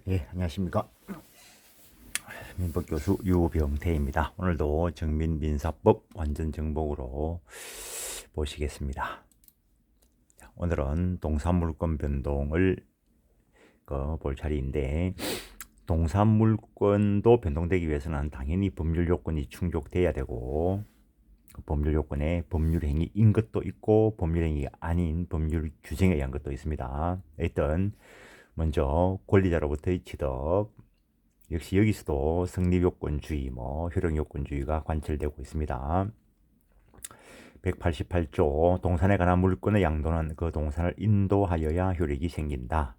예, 안녕하십니까. 민법교수 유병태입니다. 오늘도 정민민사법 완전정복으로 보시겠습니다. 오늘은 동사물권 변동을 볼 차례인데, 동사물권도 변동되기 위해서는 당연히 법률 요건이 충족돼야 되고, 그 법률 요건에 법률행위인 것도 있고 법률행위가 아닌 법률 규정에 의한 것도 있습니다. 일단 먼저 권리자로부터의 취득, 역시 여기서도 성립요건주의, 효력요건주의가 관철되고 있습니다. 188조 동산에 관한 물권의 양도는 그 동산을 인도하여야 효력이 생긴다.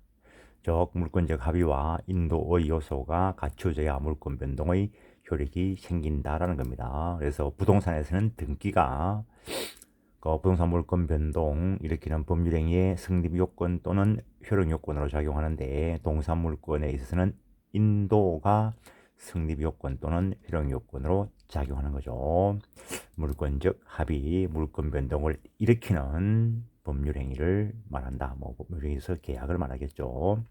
즉 물권적 합의와 인도의 요소가 갖춰져야 물권 변동의 효력이 생긴다라는 겁니다. 그래서 부동산에서는 등기가 부동산 물권 변동 일으키는 법률행위의 성립요건 또는 효력요건으로 작용하는데, 동산 물권에 있어서는 인도가 성립요건 또는 효력요건으로 작용하는 거죠. 물권적 합의, 물권 변동을 일으키는 법률행위를 말한다. 법률행위에서 계약을 말하겠죠.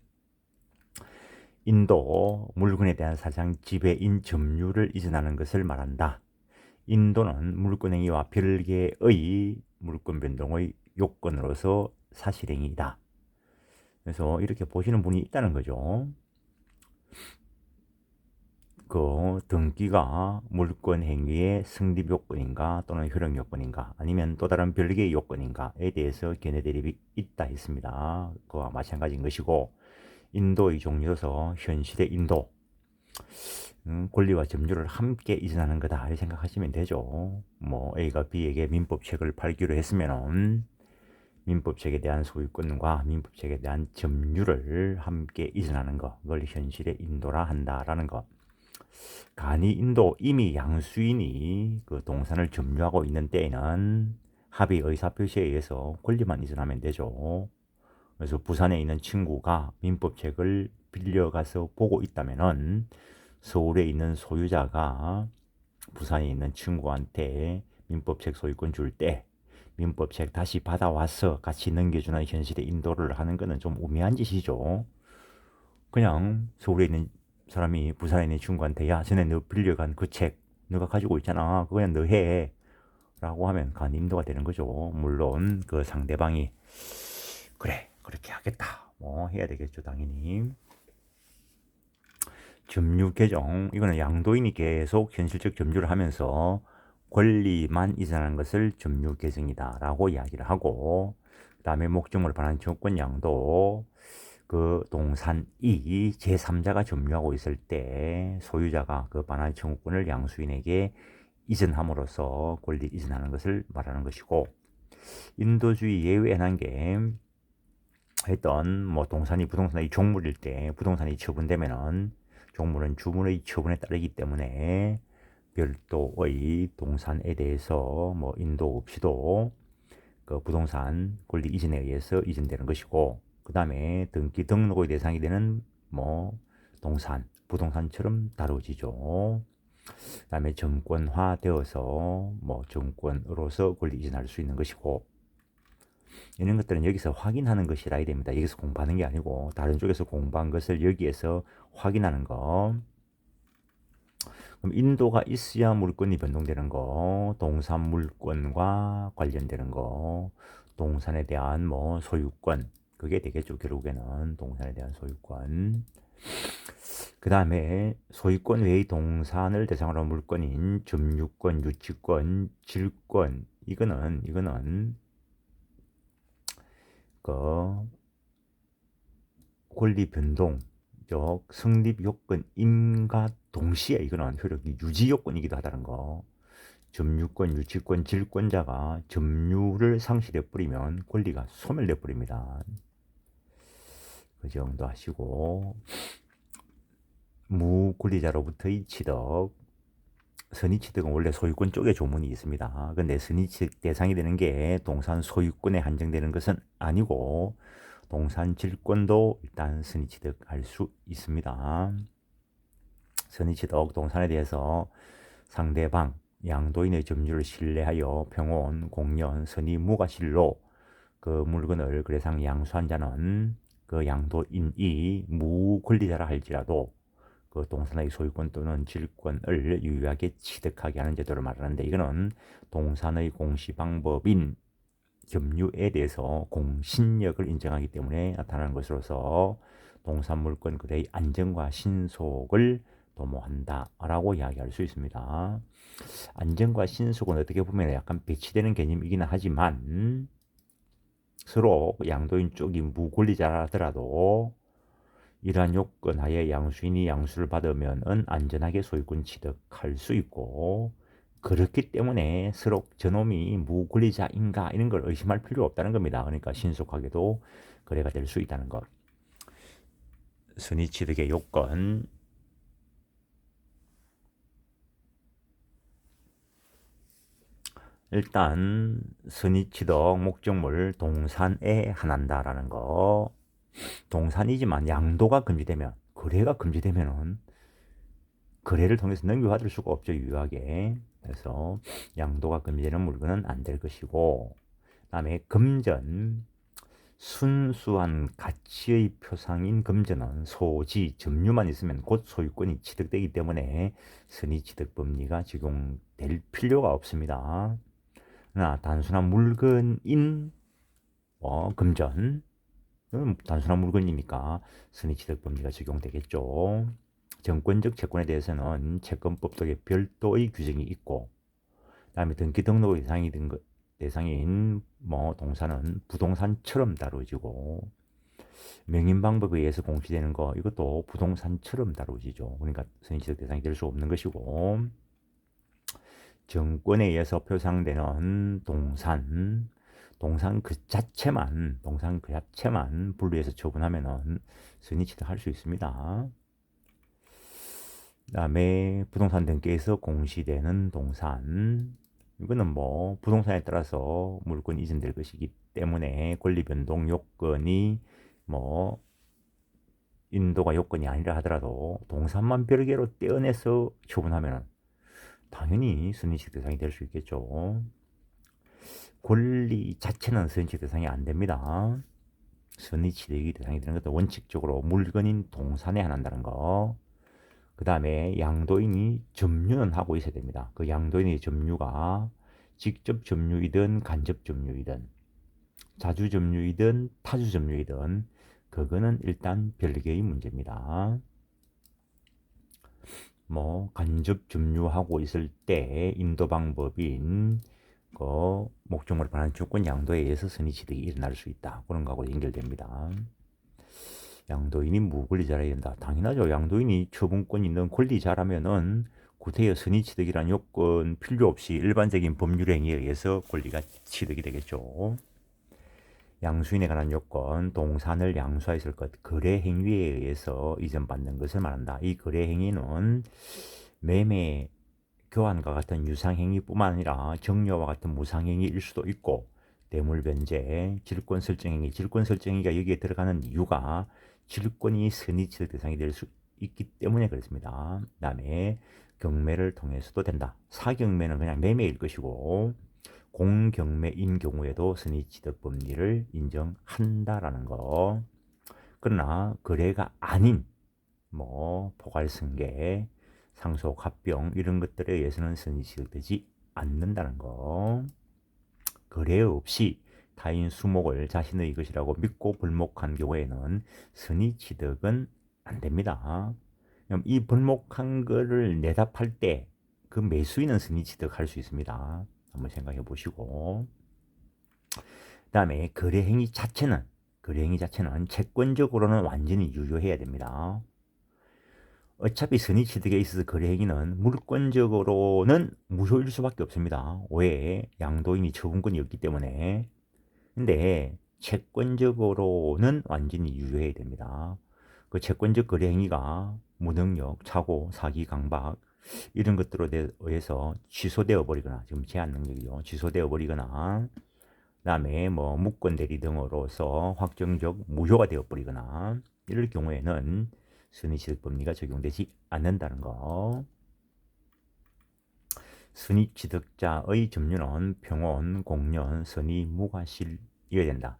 인도, 물건에 대한 사상 지배인 점유를 이전하는 것을 말한다. 인도는 물권행위와 별개의 물권 변동의 요건으로서 사실행위이다. 그래서 이렇게 보시는 분이 있다는 거죠. 그 등기가 물권 행위의 성립 요건인가 또는 효력 요건인가 아니면 또 다른 별개의 요건인가에 대해서 견해 대립이 있다 했습니다. 그와 마찬가지인 것이고, 인도의 종류로서 현실의 인도, 권리와 점유를 함께 이전하는 거다 이렇게 생각하시면 되죠. A가 B에게 민법책을 팔기로 했으면 민법책에 대한 소유권과 민법책에 대한 점유를 함께 이전하는 것, 그걸 현실의 인도라 한다라는 것. 간이 인도 이미 양수인이 그 동산을 점유하고 있는 때에는 합의 의사표시에 의해서 권리만 이전하면 되죠. 그래서 부산에 있는 친구가 민법책을 빌려가서 보고 있다면은 서울에 있는 소유자가 부산에 있는 친구한테 민법책 소유권 줄 때 민법책 다시 받아와서 같이 넘겨주는 현실의 인도를 하는 것은 좀 우매한 짓이죠. 그냥 서울에 있는 사람이 부산에 있는 친구한테, 야, 전에 너 빌려간 그 책 너가 가지고 있잖아, 그거 그냥 너 해 라고 하면 간임도가 되는 거죠. 물론 그 상대방이 그래 그렇게 하겠다 해야 되겠죠, 당연히. 점유 개정, 이거는 양도인이 계속 현실적 점유를 하면서 권리만 이전하는 것을 점유 개정이다 라고 이야기를 하고, 그 다음에 목적물을 반환 청구권 양도, 그 동산이 제3자가 점유하고 있을 때 소유자가 그 반환 청구권을 양수인에게 이전함으로써 권리 이전하는 것을 말하는 것이고, 인도주의 예외 한계 했던 동산이 부동산의 종물일 때 부동산이 처분되면은 종물은 주문의 처분에 따르기 때문에 별도의 동산에 대해서 인도 없이도 그 부동산 권리 이전에 의해서 이전되는 것이고, 그 다음에 등기 등록의 대상이 되는 동산, 부동산처럼 다뤄지죠. 그 다음에 정권화 되어서 정권으로서 권리 이전할 수 있는 것이고, 이런 것들은 여기서 확인하는 것이라 해야 됩니다. 여기서 공부하는 게 아니고 다른 쪽에서 공부한 것을 여기에서 확인하는 거. 그럼 인도가 있어야 물권이 변동되는 거, 동산 물권과 관련되는 거, 동산에 대한 소유권, 그게 되겠죠. 결국에는 동산에 대한 소유권. 그 다음에 소유권 외의 동산을 대상으로 한 물권인 점유권, 유치권, 질권, 이거는 그 권리 변동적 성립 요건임과 동시에 이거는 효력이 유지 요건이기도 하다는 거. 점유권, 유치권, 질권자가 점유를 상실해 버리면 권리가 소멸돼 버립니다. 그 정도 하시고, 무권리자로부터의 취득, 선의취득은 원래 소유권 쪽에 조문이 있습니다. 근데 선의취득 대상이 되는 게 동산 소유권에 한정되는 것은 아니고 동산 질권도 일단 선의취득할 수 있습니다. 선의취득, 동산에 대해서 상대방 양도인의 점유를 신뢰하여 평온, 공연, 선의, 무과실로 그 물건을 거래상 양수한 자는 그 양도인이 무권리자라 할지라도 그 동산의 소유권 또는 질권을 유효하게 취득하게 하는 제도를 말하는데, 이거는 동산의 공시 방법인 점유에 대해서 공신력을 인정하기 때문에 나타나는 것으로서 동산물권 거래의 안정과 신속을 도모한다라고 이야기할 수 있습니다. 안정과 신속은 어떻게 보면 약간 배치되는 개념이긴 하지만, 서로 양도인 쪽이 무권리자라더라도 이러한 요건 하에 양수인이 양수를 받으면은 안전하게 소유권 취득할 수 있고, 그렇기 때문에 서로 저놈이 무권리자인가 이런 걸 의심할 필요 없다는 겁니다. 그러니까 신속하게도 거래가 될 수 있다는 것. 순위 취득의 요건. 일단 순위 취득 목적물 동산에 한한다라는 거. 동산이지만 양도가 금지되면, 거래가 금지되면은 거래를 통해서 넘겨받을 수가 없죠, 유효하게. 그래서 양도가 금지되는 물건은 안 될 것이고, 그다음에 금전, 순수한 가치의 표상인 금전은 소지, 점유만 있으면 곧 소유권이 취득되기 때문에 선의 취득 법리가 적용될 필요가 없습니다. 그러나 단순한 물건인 금전, 단순한 물건이니까 선의 취득 법리가 적용되겠죠. 정권적 채권에 대해서는 채권법 등의 별도의 규정이 있고, 그다음에 등기 등록 대상인 동산은 부동산처럼 다뤄지고, 명인 방법에 의해서 공시되는 거, 이것도 부동산처럼 다뤄지죠. 그러니까 선의취득 대상이 될 수 없는 것이고, 정권에 의해서 표상되는 동산 그 자체만 분류해서 처분하면은 선의취득할 수 있습니다. 그다음에 부동산 등기에서 공시되는 동산, 이거는 부동산에 따라서 물건이 이전될 것이기 때문에 권리 변동 요건이 인도가 요건이 아니라 하더라도 동산만 별개로 떼어내서 처분하면 당연히 선의취득 대상이 될 수 있겠죠. 권리 자체는 선의취득 대상이 안 됩니다. 선의취득이 대상이 되는 것도 원칙적으로 물건인 동산에 한한다는 거. 그 다음에 양도인이 점유는 하고 있어야 됩니다. 그 양도인의 점유가 직접 점유이든 간접 점유이든 자주 점유이든 타주 점유이든 그거는 일단 별개의 문제입니다. 간접 점유하고 있을 때 인도 방법인 그 목적물에 관한 주권 양도에 의해서 선의취득이 일어날 수 있다. 그런 거하고 연결됩니다. 양도인이 무권리자라 된다. 당연하죠. 양도인이 처분권 있는 권리자라면은 구태여 선의취득이라는 요건 필요 없이 일반적인 법률 행위에 의해서 권리가 취득이 되겠죠. 양수인에 관한 요건, 동산을 양수하였을 것, 거래 행위에 의해서 이전받는 것을 말한다. 이 거래 행위는 매매, 교환과 같은 유상행위뿐만 아니라 정려와 같은 무상행위일 수도 있고, 뇌물변제, 질권 설정행위, 질권 설정행위가 여기에 들어가는 이유가 질권이 선의취득 대상이 될 수 있기 때문에 그렇습니다. 그 다음에 경매를 통해서도 된다. 사경매는 그냥 매매일 것이고, 공경매인 경우에도 선의취득 법리를 인정한다라는 거. 그러나 거래가 아닌 포괄승계, 상속, 합병 이런 것들에 의해서는 선의취득되지 않는다는 거. 거래 없이 타인 수목을 자신의 것이라고 믿고 벌목한 경우에는 선의취득은 안 됩니다. 그럼 이 벌목한 거를 내다 팔 때 그 매수인은 선의취득할 수 있습니다. 한번 생각해 보시고. 그 다음에 거래 행위 자체는 채권적으로는 완전히 유효해야 됩니다. 어차피 선의취득에 있어서 거래 행위는 물권적으로는 무효일 수밖에 없습니다. 왜? 양도인이 처분권이 없기 때문에. 근데 채권적으로는 완전히 유효해야 됩니다. 그 채권적 거래 행위가 무능력, 착오, 사기, 강박 이런 것들에 의해서 취소되어 버리거나, 지금 제한 능력이죠. 취소되어 버리거나, 그다음에 무권 대리 등으로서 확정적 무효가 되어 버리거나 이럴 경우에는 선의취득 법리가 적용되지 않는다는 거. 선의취득자의 점유는 평온, 공연, 선의, 무과실이어야 된다.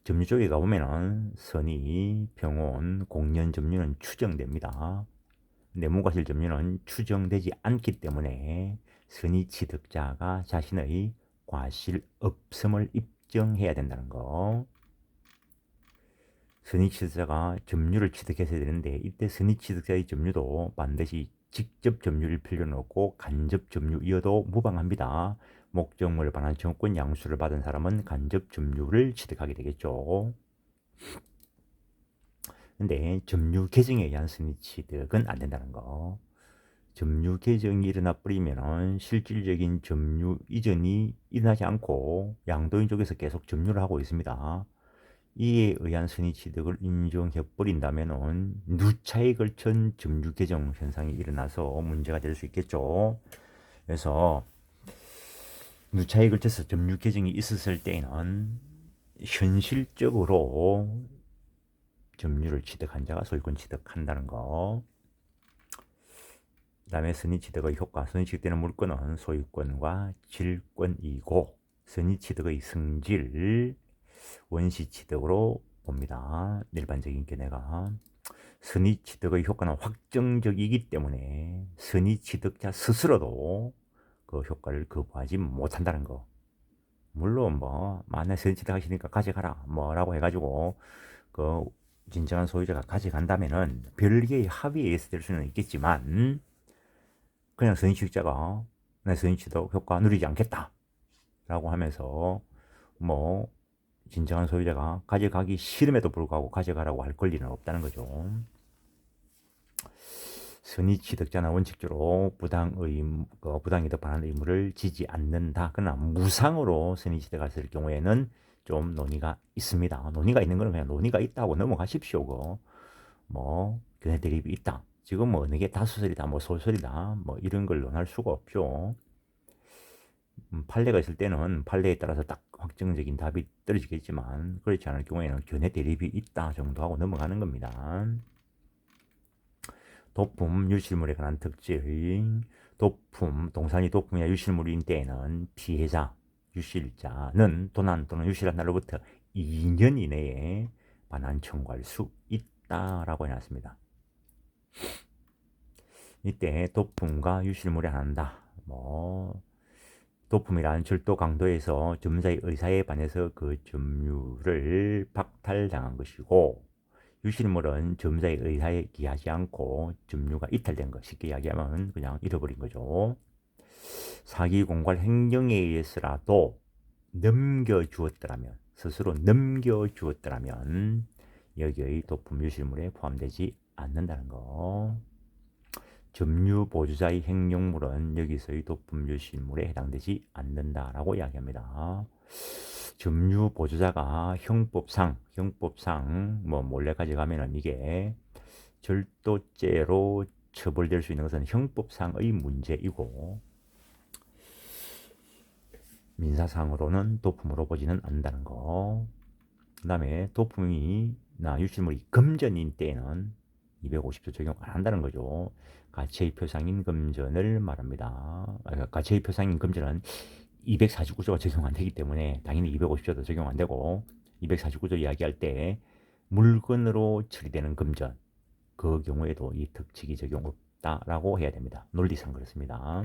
점유 쪽에 가보면은 선의, 병원, 공연 점유는 추정됩니다. 뇌물과실 점유는 추정되지 않기 때문에 선의 취득자가 자신의 과실 없음을 입증해야 된다는 거. 선의 취득자가 점유를 취득해야 되는데 이때 선의 취득자의 점유도 반드시 직접 점유일 필요는 없고 간접 점유이어도 무방합니다. 목적물에 반한 정권 양수를 받은 사람은 간접 점유를 취득하게 되겠죠. 근데 점유 계정에 의한 선의 취득은 안 된다는 거. 점유 계정이 일어나 버리면 실질적인 점유 이전이 일어나지 않고 양도인 쪽에서 계속 점유를 하고 있습니다. 이에 의한 선의 취득을 인정해 버린다면 누차에 걸친 점유 계정 현상이 일어나서 문제가 될 수 있겠죠. 그래서 누차에 걸쳐서 점유 계정이 있었을 때에는 현실적으로 점유를 취득한 자가 소유권 취득한다는 거. 그 다음에 선의 취득의 효과. 선의 취득되는 물건은 소유권과 질권이고 선의 취득의 성질 원시 취득으로 봅니다. 일반적인 견해가. 선의 취득의 효과는 확정적이기 때문에 선의 취득자 스스로도 그 효과를 거부하지 못한다는 거. 물론 뭐 만약 선의 취득하시니까 가져가라 뭐라고 해가지고 그 진정한 소유자가 가져간다면은 별개의 합의에 의해서 될 수는 있겠지만 그냥 선의 취득자가 내 선의 취득 효과 누리지 않겠다 라고 하면서 뭐 진정한 소유자가 가져가기 싫음에도 불구하고 가져가라고 할 권리는 없다는 거죠. 선의 취득자는 원칙적으로 부당이득 반환 의무를 지지 않는다. 그러나 무상으로 선의 취득했을 경우에는 좀 논의가 있습니다. 논의가 있는 거는 그냥 논의가 있다고 넘어가십시오. 뭐 견해 대립이 있다. 지금 뭐 어느 게 다수설이다, 뭐 소설이다, 뭐 이런 걸 논할 수가 없죠. 판례가 있을 때는 판례에 따라서 딱 확정적인 답이 떨어지겠지만 그렇지 않을 경우에는 견해 대립이 있다 정도 하고 넘어가는 겁니다. 도품, 유실물에 관한 특징. 도품, 동산이 도품이나 유실물인 때에는 피해자, 유실자는 도난 또는 유실한 날로부터 2년 이내에 반환 청구할 수 있다라고 해놨습니다. 이때 도품과 유실물에 한다. 도품이란 절도 강도에서 점유자의 의사에 반해서 그 점유를 박탈당한 것이고 유실물은 점유자의 의사에 기하지 않고 점유가 이탈된 것. 쉽게 이야기하면 그냥 잃어버린 거죠. 사기 공갈 행령에 의해서라도 넘겨주었더라면 스스로 넘겨주었더라면 여기의 도품 유실물에 포함되지 않는다는 거. 점유 보조자의 행령물은 여기서의 도품 유실물에 해당되지 않는다라고 이야기합니다. 점유 보조자가 형법상 뭐 몰래 가져가면은 이게 절도죄로 처벌될 수 있는 것은 형법상의 문제이고 민사상으로는 도품으로 보지는 않는다는 거. 그 다음에 도품이나 유실물이 금전인 때에는 250조 적용 안 한다는 거죠. 가치의 표상인 금전을 말합니다. 가치의 표상인 금전은 249조가 적용 안 되기 때문에 당연히 250조도 적용 안 되고 249조 이야기할 때 물건으로 처리되는 금전 그 경우에도 이 특칙이 적용 없다라고 해야 됩니다. 논리상 그렇습니다.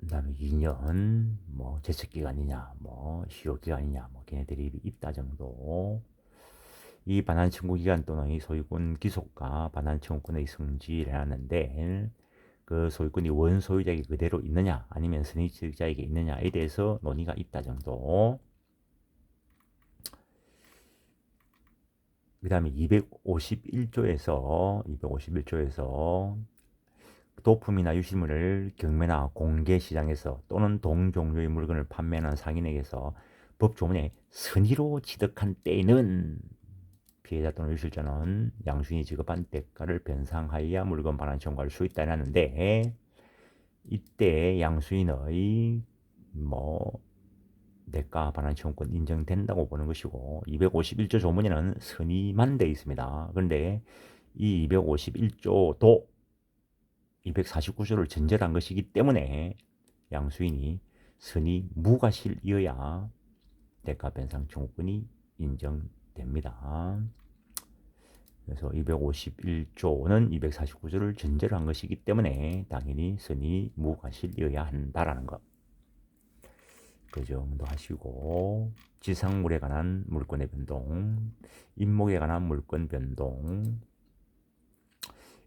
그 다음에 2년 뭐 제척기간이냐 뭐 시효기간이냐 뭐 걔네들이 있다 정도. 이 반환 청구 기간 또는 이 소유권 기속과 반환 청구권의 성질이라는데 그 소유권이 원소유자에게 그대로 있느냐 아니면 선의취득자에게 있느냐에 대해서 논의가 있다 정도. 그 다음에 251조에서 도품이나 유실물을 경매나 공개 시장에서 또는 동종류의 물건을 판매하는 상인에게서 법조문에 선의로 취득한 때에는 피해자 또는 유실자는 양수인이 지급한 대가를 변상하여야 물건 반환 청구할 수 있다 하는데 이때 양수인의 대가 반환 청구권 인정된다고 보는 것이고 251조 조문에는 선의만 되어 있습니다. 그런데 이 251조도 249조를 전제한 것이기 때문에 양수인이 선의 무과실이어야 대가변상 청구권이 인정됩니다. 그래서 251조는 249조를 전제로 한 것이기 때문에 당연히 선의 무과실이어야 한다라는 것. 그 정도 하시고, 지상물에 관한 물권의 변동, 임목에 관한 물권 변동,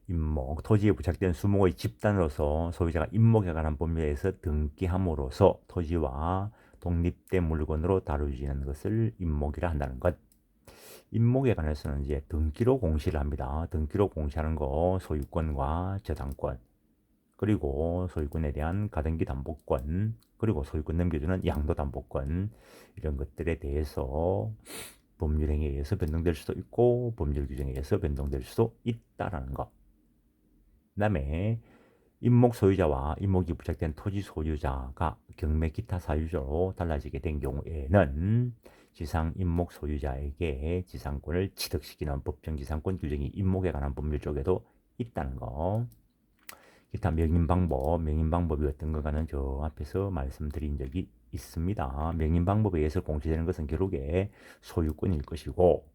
임목, 토지에 부착된 수목의 집단으로서 소유자가 임목에 관한 법률에서 등기함으로써 토지와 독립된 물건으로 다루지는 것을 임목이라 한다는 것. 임목에 관해서는 이제 등기로 공시를 합니다. 등기로 공시하는 거 소유권과 저당권, 그리고 소유권에 대한 가등기 담보권, 그리고 소유권 넘겨주는 양도 담보권, 이런 것들에 대해서 법률 행위에 의해서 변동될 수도 있고 법률 규정에 의해서 변동될 수도 있다라는 것. 그다음에 임목 소유자와 임목이 부착된 토지 소유자가 경매 기타 사유로 달라지게 된 경우에는 지상 임목 소유자에게 지상권을 취득시키는 법정 지상권 규정이 임목에 관한 법률 쪽에도 있다는 거. 기타 명인방법이 어떤 건가는 저 앞에서 말씀드린 적이 있습니다. 명인방법에 의해서 공시되는 것은 기록의 소유권일 것이고,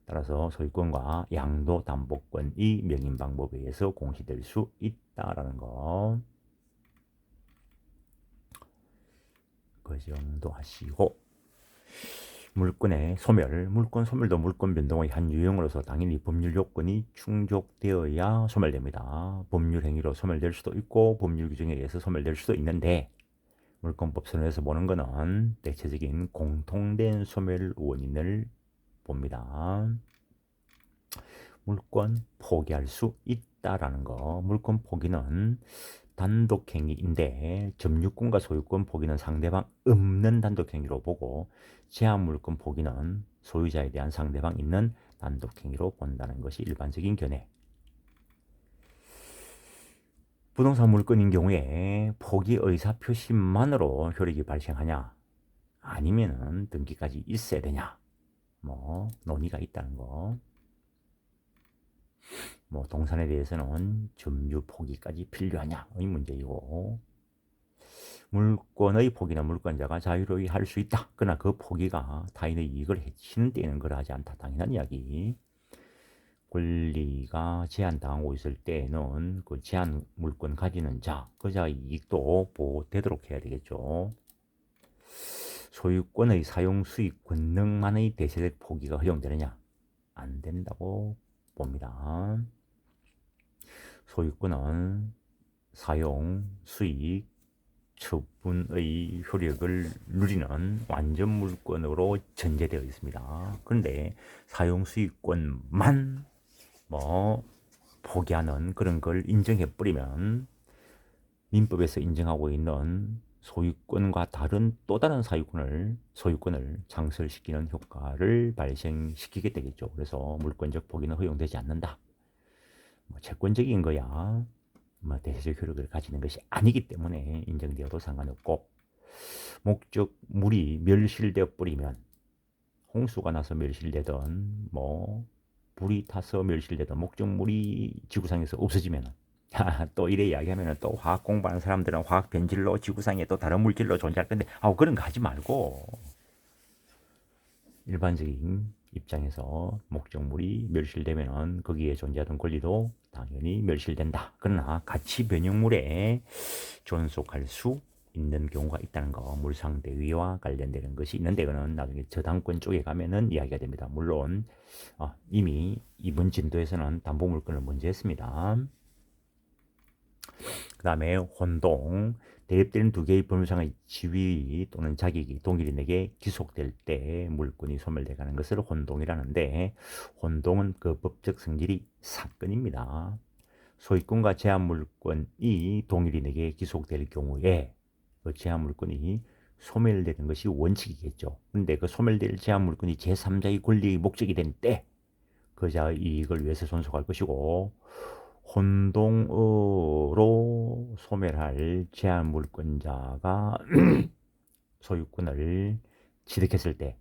따라서 소유권과 양도담보권이 명인방법에 의해서 공시될 수 있다라는 거. 그 정도 하시고, 물권의 소멸, 물권 소멸도 물권 변동의 한 유형으로서 당연히 법률 요건이 충족되어야 소멸됩니다. 법률 행위로 소멸될 수도 있고 법률 규정에 의해서 소멸될 수도 있는데, 물권법 선에서 보는 것은 대체적인 공통된 소멸 원인을 봅니다. 물권 포기할 수 있다라는 거. 물권 포기는 단독행위인데 점유권과 소유권 포기는 상대방 없는 단독행위로 보고, 제한물권 포기는 소유자에 대한 상대방 있는 단독행위로 본다는 것이 일반적인 견해. 부동산 물권인 경우에 포기 의사 표시만으로 효력이 발생하냐, 아니면은 등기까지 있어야 되냐, 뭐 논의가 있다는 거. 뭐 동산에 대해서는 점유 포기까지 필요하냐의 문제이고, 물권의 포기는 물권자가 자유로이 할 수 있다. 그러나 그 포기가 타인의 이익을 해치는 데에는 그러하지 않다. 당연한 이야기. 권리가 제한당하고 있을 때에는 그 제한 물권 가지는 자, 그자의 이익도 보호되도록 해야 되겠죠. 소유권의 사용 수익 권능만의 대세적 포기가 허용되느냐? 안 된다고 봅니다. 소유권은 사용, 수익, 처분의 효력을 누리는 완전 물권으로 전제되어 있습니다. 그런데 사용 수익권만 뭐 포기하는 그런 걸 인정해 버리면 민법에서 인정하고 있는 소유권과 다른 또 다른 소유권을 창설시키는 효과를 발생시키게 되겠죠. 그래서 물권적 포기는 허용되지 않는다. 뭐 채권적인 거야 뭐 대세적 효력을 가지는 것이 아니기 때문에 인정되어도 상관없고, 목적물이 멸실되어 버리면, 홍수가 나서 멸실되던 뭐 불이 타서 멸실되던 목적물이 지구상에서 없어지면, 또 이래 이야기하면 또 화학 공부하는 사람들은 화학 변질로 지구상에 또 다른 물질로 존재할 건데, 그런 거 하지 말고 일반적인 입장에서 목적물이 멸실되면 거기에 존재하던 권리도 당연히 멸실된다. 그러나 가치 변형물에 존속할 수 있는 경우가 있다는 거, 물상대위와 관련되는 것이 있는데, 그거는 나중에 저당권 쪽에 가면은 이야기가 됩니다. 물론 이미 이번 진도에서는 담보물권을 먼저 했습니다. 그 다음에 혼동, 대입되는 두 개의 법률상의 지위 또는 자격이 동일인에게 기속될 때 물권이 소멸돼가는 것을 혼동이라는데, 혼동은 그 법적 성질이 사건입니다. 소유권과 제한물권이 동일인에게 기속될 경우에 그 제한물권이 소멸되는 것이 원칙이겠죠. 그런데 그 소멸될 제한물권이 제3자의 권리의 목적이 된 때 그자의 이익을 위해서 존속할 것이고, 혼동으로 소멸할 제한물권자가 소유권을 취득했을 때,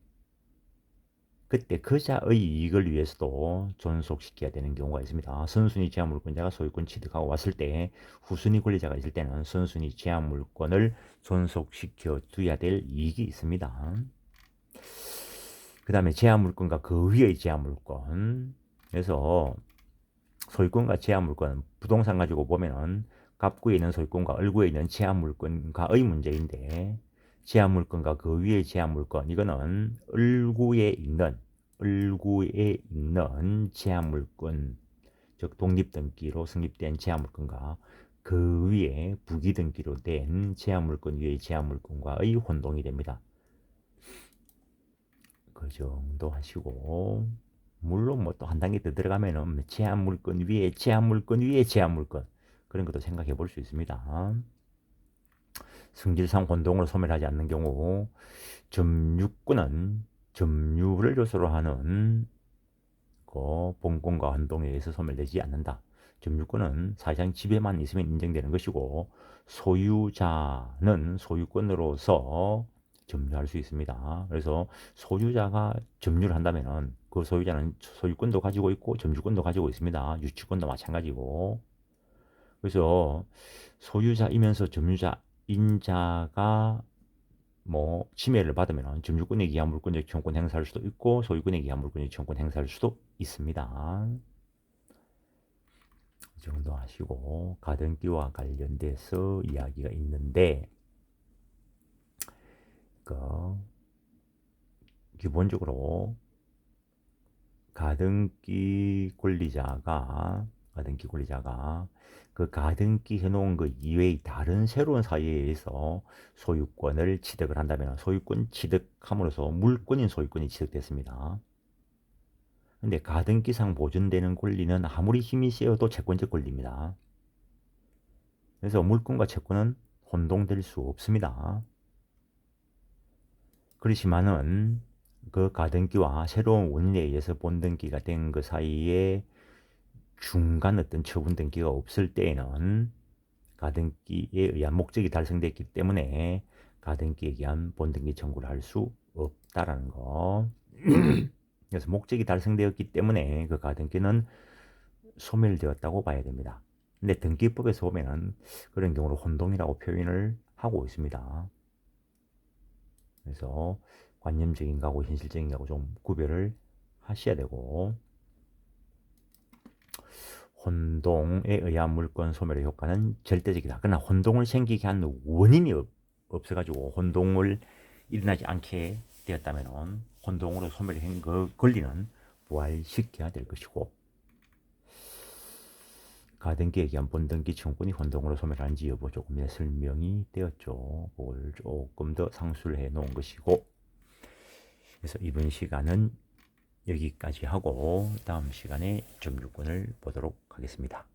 그때 그자의 이익을 위해서도 존속시켜야 되는 경우가 있습니다. 선순위 제한물권자가 소유권 취득하고 왔을 때 후순위 권리자가 있을 때는 선순위 제한물권을 존속시켜 둬야 될 이익이 있습니다. 그 다음에 제한물권과 그 위의 제한물권. 그래서 소유권과 제한물권, 부동산 가지고 보면은 갑구에 있는 소유권과 을구에 있는 제한물권과의 문제인데, 제한물권과 그 위의 제한물권, 이거는 을구에 있는 제한물권, 즉 독립등기로 성립된 제한물권과 그 위에 부기등기로 된 제한물권 위의 제한물권과의 혼동이 됩니다. 그 정도 하시고, 물론 뭐 또 한 단계 더 들어가면은 제한물권 위에 제한물권 위에 제한물권, 그런 것도 생각해 볼 수 있습니다. 성질상 혼동으로 소멸하지 않는 경우 점유권은 점유를 요소로 하는 그 본권과 혼동에 의해서 소멸되지 않는다. 점유권은 사실상 지배만 있으면 인정되는 것이고, 소유자는 소유권으로서 점유할 수 있습니다. 그래서 소유자가 점유를 한다면은 그 소유자는 소유권도 가지고 있고 점유권도 가지고 있습니다. 유치권도 마찬가지고. 그래서 소유자이면서 점유자인 자가 뭐 침해를 받으면 점유권에 기한 물권적 지원권 행사할 수도 있고 소유권에 기한 물권적 지원권 행사할 수도 있습니다. 이 정도 하시고, 가등기와 관련돼서 이야기가 있는데, 그 기본적으로 가등기 권리자가 그 가등기 해놓은 그 이외의 다른 새로운 사유에 의해서 소유권을 취득을 한다면 소유권 취득함으로써 물권인 소유권이 취득됐습니다. 근데 가등기상 보존되는 권리는 아무리 힘이 세어도 채권적 권리입니다. 그래서 물권과 채권은 혼동될 수 없습니다. 그렇지만은 그 가등기와 새로운 원인에 의해서 본등기가 된 그 사이에 중간 어떤 처분 등기가 없을 때에는 가등기에 의한 목적이 달성됐기 때문에 가등기에 의한 본등기 청구를 할 수 없다라는 거. 그래서 목적이 달성되었기 때문에 그 가등기는 소멸되었다고 봐야 됩니다. 근데 등기법에서 보면은 그런 경우를 혼동이라고 표현을 하고 있습니다. 그래서 관념적인 거하고 현실적인 거하고 좀 구별을 하셔야 되고, 혼동에 의한 물권 소멸의 효과는 절대적이다. 그러나 혼동을 생기게 한 원인이 없어가지고 혼동을 일어나지 않게 되었다면 혼동으로 소멸한 그 권리는 부활시켜야 될 것이고, 가등기에 의한 본등기 청구권이 혼동으로 소멸하는지 여부 조금 설명이 되었죠. 그걸 조금 더 상수를 해 놓은 것이고, 그래서 이번 시간은 여기까지 하고 다음 시간에 점유권을 보도록 하겠습니다.